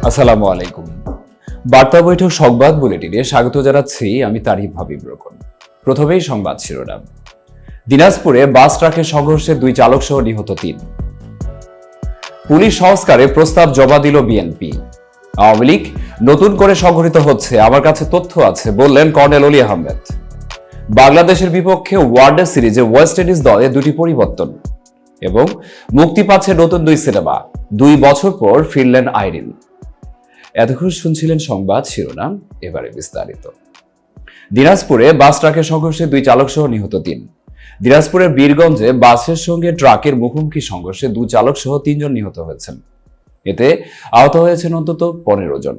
আসসালামু আলাইকুম। বার্তা বৈঠক সংবাদ বুলেটিনে স্বাগত জানাচ্ছি আমি তারিফ হাবিব রকন। প্রথমেই সংবাদ শিরোনাম। দিনাজপুরে বাস ট্রাকের সংঘর্ষে 2 চালক সহ নিহত 3। পুলিশ সংস্কারে প্রস্তাব জমা দিল বিএনপি। আওয়ামী লীগ নতুন করে সংগঠিত হচ্ছে, আমার কাছে তথ্য আছে বললেন কর্নেল অলি আহমেদ। বাংলাদেশের বিপক্ষে ওয়ানডে সিরিজে ওয়েস্ট ইন্ডিজ দলে 2টি পরিবর্তন এবং মুক্তি পাচ্ছে নতুন 2 সিনেমা। 2 বছর পর ফিরলেন আইরিন। এতক্ষণ শুনছিলেন সংবাদ শিরোনাম, এবারে বিস্তারিত। দিনাজপুরে বাস ট্রাকের সংঘর্ষে 2 চালক সহ নিহত 3। দিনাজপুরের বীরগঞ্জে বাসের সঙ্গে ট্রাকের মুখোমুখি সংঘর্ষে 2 চালক সহ 3 জন নিহত হয়েছেন। এতে আহত হয়েছেন অন্তত 15 জন।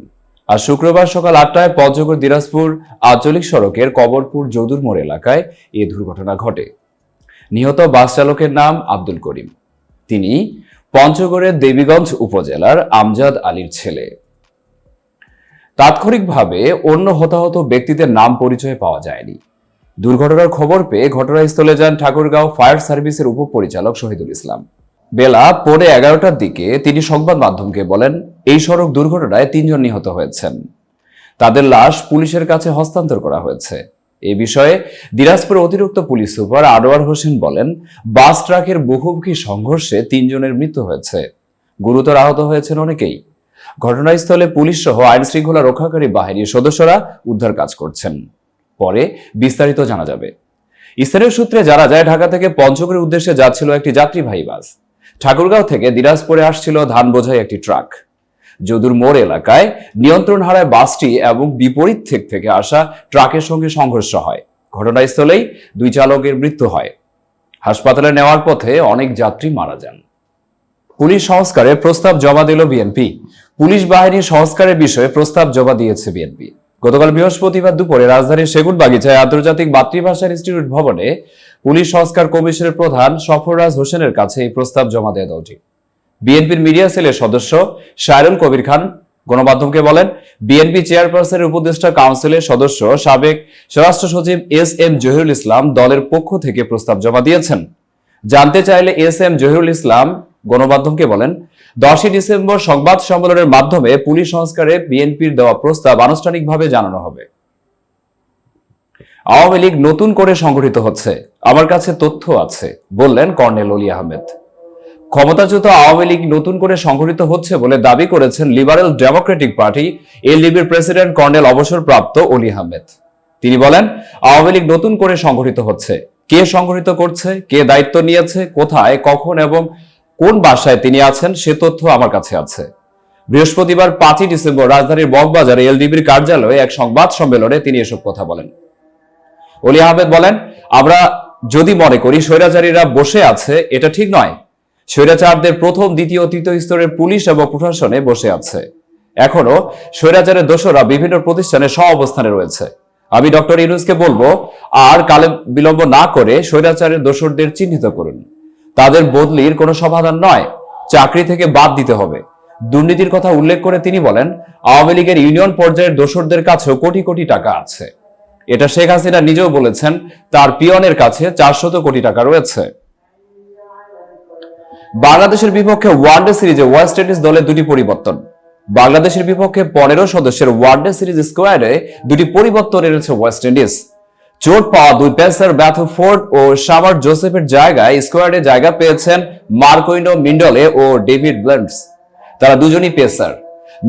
আর শুক্রবার সকাল 8টায় পঞ্চগড় দিনাজপুর আঞ্চলিক সড়কের কবরপুর যদুর মোড় এলাকায় এ দুর্ঘটনা ঘটে। নিহত বাস চালকের নাম আব্দুল করিম। তিনি পঞ্চগড়ের দেবীগঞ্জ উপজেলার আমজাদ আলীর ছেলে। তাৎক্ষণিকভাবে অন্য হতাহত ব্যক্তিদের নাম পরিচয় পাওয়া যায়নি। দুর্ঘটনার খবর পেয়ে ঘটনাস্থলে যান ঠাকুরগাঁও ফায়ার সার্ভিসের উপপরিচালক শহীদুল ইসলাম। বেলা 11:15টার দিকে তিনি সংবাদ মাধ্যমকে বলেন, এই সড়ক দুর্ঘটনায় 3 জন নিহত হয়েছেন। তাদের লাশ পুলিশের কাছে হস্তান্তর করা হয়েছে। এ বিষয়ে দিনাজপুরের অতিরিক্ত পুলিশ সুপার আনোয়ার হোসেন বলেন, বাস ট্রাকের মুখোমুখি সংঘর্ষে 3 জনের মৃত্যু হয়েছে, গুরুতর আহত হয়েছেন অনেকেই। ঘটনাস্থলে পুলিশ সহ আইন শৃঙ্খলা রক্ষাকারী বাহিনীর সদস্যরা উদ্ধার কাজ করছেন। পরে বিস্তারিত জানা যাবে। স্থানীয় সূত্রে জানা যায়, ঢাকা থেকে পঞ্চগড়ের উদ্দেশ্যে যাচ্ছিল একটি যাত্রীবাহী বাস। ঠাকুরগাঁও থেকে দিনাজপুরে আসছিল ধান বোঝাই একটি ট্রাক। যদুর মোড় এলাকায় নিয়ন্ত্রণ হারায় বাসটি এবং বিপরীত দিক থেকে আসা ট্রাকের সঙ্গে সংঘর্ষ হয়। ঘটনাস্থলেই 2 চালকের মৃত্যু হয়। হাসপাতালে নেওয়ার পথে অনেক যাত্রী মারা যান। পুলিশ সংস্কারে প্রস্তাব জমা দিল বিএনপি। পুলিশ বাহিনীর সংস্কারের বিষয়ে প্রস্তাব জমা দিয়েছে বিএনপি। গতকাল বৃহস্পতিবার দুপুরে রাজধানীর সেগুনবাগিচায় আন্তর্জাতিক মাতৃভাষা ইনস্টিটিউট ভবনে পুলিশ সংস্কার কমিশনের প্রধান সফররাজ হোসেনের কাছে এই প্রস্তাব জমা দেয় দলটি। বিএনপির মিডিয়া সেলের সদস্য শায়রুল কবির খান গণমাধ্যমকে বলেন, বিএনপি চেয়ারপারসনের উপদেষ্টা কাউন্সিলের সদস্য সাবেক স্বরাষ্ট্র সচিব এস.এম. জহিরুল ইসলাম দলের পক্ষ থেকে প্রস্তাব জমা দিয়েছেন। জানতে চাইলে এস.এম. জহিরুল ইসলাম গণমাধ্যমকে বলেন, 10ই ডিসেম্বর সংবাদ সম্মেলনের মাধ্যমে পুলিশ সংস্কারে বিএনপির দেওয়া প্রস্তাব আনুষ্ঠানিকভাবে জানানো হবে। আওয়ামী লীগ নতুন করে সংগঠিত হচ্ছে, আমার কাছে তথ্য আছে বললেন কর্নেল অলি আহমেদ। ক্ষমতাচ্যুত আওয়ামী লীগ নতুন করে সংগঠিত হচ্ছে বলে দাবি করেছেন লিবারেল ডেমোক্রেটিক পার্টি এলডিপির প্রেসিডেন্ট কর্নেল অবসরপ্রাপ্ত অলি আহমেদ। তিনি বলেন, আওয়ামী লীগ নতুন করে সংগঠিত হচ্ছে। কে সংগঠিত করছে, কে দায়িত্ব নিয়েছে, কোথায়, কখন এবং কোন বাসায় তিনি আছেন সে তথ্য আমার কাছে আছে। বৃহস্পতিবার 5ই ডিসেম্বর রাজধানীর বকবাজারে এলডিপির কার্যালয়ে এক সংবাদ সম্মেলনে তিনি এসব কথা বলেন। অলি আহমেদ বলেন, আমরা যদি মনে করি স্বৈরাচারীরা বসে আছে, এটা ঠিক নয়। স্বৈরাচারদের প্রথম, দ্বিতীয়, তৃতীয় স্তরের পুলিশ এবং প্রশাসনে বসে আছে। এখনো স্বৈরাচারের দোষরা বিভিন্ন প্রতিষ্ঠানে সহাবস্থানে রয়েছে। আমি ডক্টর ইউনূসকে বলবো, আর কালে বিলম্ব না করে স্বৈরাচারের দোষরদের চিহ্নিত করুন। তাদের বদলির কোনো সমাধান নয়, চাকরি থেকে বাদ দিতে হবে। দুর্নীতির কথা উল্লেখ করে তিনি বলেন, আওয়ামী লীগের ইউনিয়ন পর্যায়ের দোসরদের কাছেও কোটি কোটি টাকা আছে। এটা শেখ হাসিনা নিজেও বলেছেন, তার পিয়নের কাছে 400 কোটি টাকা রয়েছে। বাংলাদেশের বিপক্ষে ওয়ানডে সিরিজে ওয়েস্ট ইন্ডিজ দলে 2টি পরিবর্তন। বাংলাদেশের বিপক্ষে 15 সদস্যের ওয়ানডে সিরিজ স্কোয়াডে 2টি পরিবর্তন এনেছে ওয়েস্ট ইন্ডিজ। চোট পাওয়া 2 পেসার ম্যাথু ফোর্ড ও শামার জোসেফের জায়গায় স্কোয়াডে জায়গা পেয়েছেন মার্কোইনো মিন্ডলে ও ডেভিড ব্লেন্ডস। তারা দুজনই পেসার।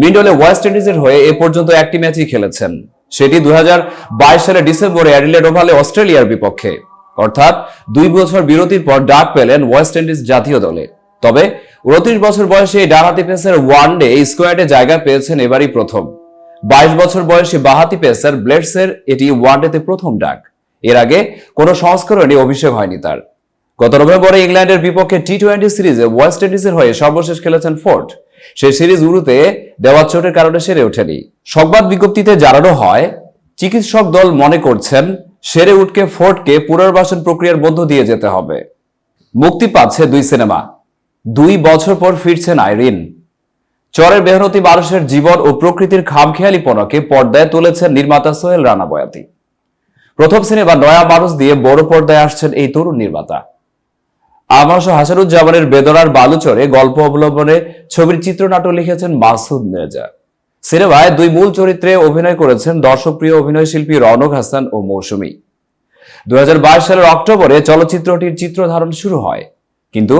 মিন্ডলে ওয়েস্ট ইন্ডিজের হয়ে এ পর্যন্ত একটি ম্যাচই খেলেছেন, সেটি 2022 সালের ডিসেম্বরে অ্যাডিলেড ওভালে অস্ট্রেলিয়ার বিপক্ষে। অর্থাৎ 2 বছর বিরতির পর ডাক পেলেন ওয়েস্ট ইন্ডিজ জাতীয় দলে। তবে 29 বছর বয়সে এই ডানহাতি পেসার ওয়ানডে স্কোয়াডে জায়গা পেয়েছেন এবারই প্রথম। 22 বছর বয়সী বাঁহাতি পেসার ব্লেডসের এটি ওয়ানডেতে প্রথম ডাক। এর আগে কোনো সংস্করণে অভিষেক হয়নি তার। গত নভেম্বরে ইংল্যান্ডের বিপক্ষে টি-20 সিরিজে ওয়েস্ট ইন্ডিজের হয়ে সর্বশেষ খেলেছেন ফোর্ড। সেই সিরিজ উরুতে দেওয়া চোটের কারণে সেরে ওঠেনি। সংবাদ বিজ্ঞপ্তিতে জানানো হয়, চিকিৎসক দল মনে করছেন সেরে উঠকে ফোর্ডকে পুনর্বাসন প্রক্রিয়ার মধ্য দিয়ে যেতে হবে। মুক্তি পাচ্ছে 2 সিনেমা। 2 বছর পর ফিরছেন আইরিন। চরের মেহনতি মানুষের জীবন ও প্রকৃতির খামখেয়ালিপনাকে পর্দায় তুলেছেন নির্মাতা সোহেল রানা বয়াতি। প্রথম সিনেমা নয়া মানুষ দিয়ে বড় পর্দায় আসছেন এই তরুণ নির্মাতা। আমাশ হাসানুজ্জামানের বেদনার বালুচরে গল্প অবলম্বনে ছবির চিত্রনাট্য লিখেছেন মাসুদ নেজা। সিনেমায় দুই মূল চরিত্রে অভিনয় করেছেন দর্শকপ্রিয় অভিনয়শিল্পী রওনক হাসান ও মৌসুমী। 2022 সালের অক্টোবরে চলচ্চিত্রটির চিত্রধারণ শুরু হয়, কিন্তু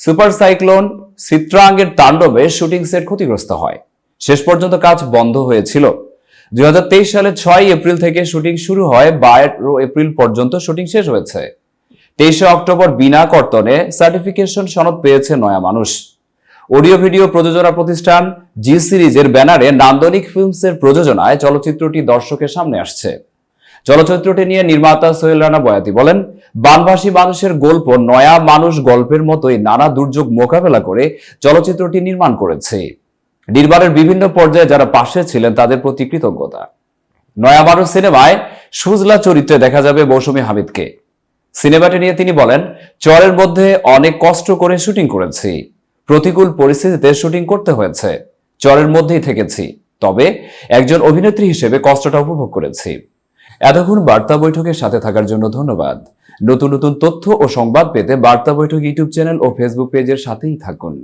সুপার সাইক্লোন চিত্রাঙ্গের তাণ্ডবে শুটিং সেট ক্ষতিগ্রস্ত হয়। শেষ পর্যন্ত কাজ বন্ধ হয়েছিল। 2023 সালের 6 এপ্রিল থেকে শুটিং শুরু হয়, 12 এপ্রিল পর্যন্ত শুটিং শেষ হয়েছে। 23 অক্টোবর বিনা কর্তনে সার্টিফিকেশন সনদ পেয়েছে নয়া মানুষ। অডিও ভিডিও প্রযোজনা প্রতিষ্ঠান জি সিরিজের ব্যানারে নান্দনিক ফিল্মসের প্রযোজনায় চলচ্চিত্রটি দর্শকের সামনে আসছে। চলচ্চিত্রটি নিয়ে নির্মাতা সোহেল রানা বয়াতি বলেন, বানভাসী মানুষের গল্প নয়া মানুষ গল্পের মতোই নানা দুর্যোগ মোকাবেলা করে চলচ্চিত্রটি নির্মাণ করেছে। নির্মাণের বিভিন্ন পর্যায়ে যারা পাশে ছিলেন তাদের প্রতি কৃতজ্ঞতা। নয়া মানুষ সিনেমায় সুজলা চরিত্রে দেখা যাবে মৌসুমী হামিদকে। সিনেমাটি নিয়ে তিনি বলেন, চরের মধ্যে অনেক কষ্ট করে শুটিং করেছি, প্রতিকূল পরিস্থিতিতে শুটিং করতে হয়েছে, চরের মধ্যেই থেকেছি, তবে একজন অভিনেত্রী হিসেবে কষ্টটা উপভোগ করেছি। এতক্ষণ বার্তা বৈঠকের সাথে থাকার জন্য ধন্যবাদ। নতুন নতুন তথ্য ও সংবাদ পেতে বার্তা বৈঠক ইউটিউব চ্যানেল ও ফেসবুক পেজের সাথেই থাকুন।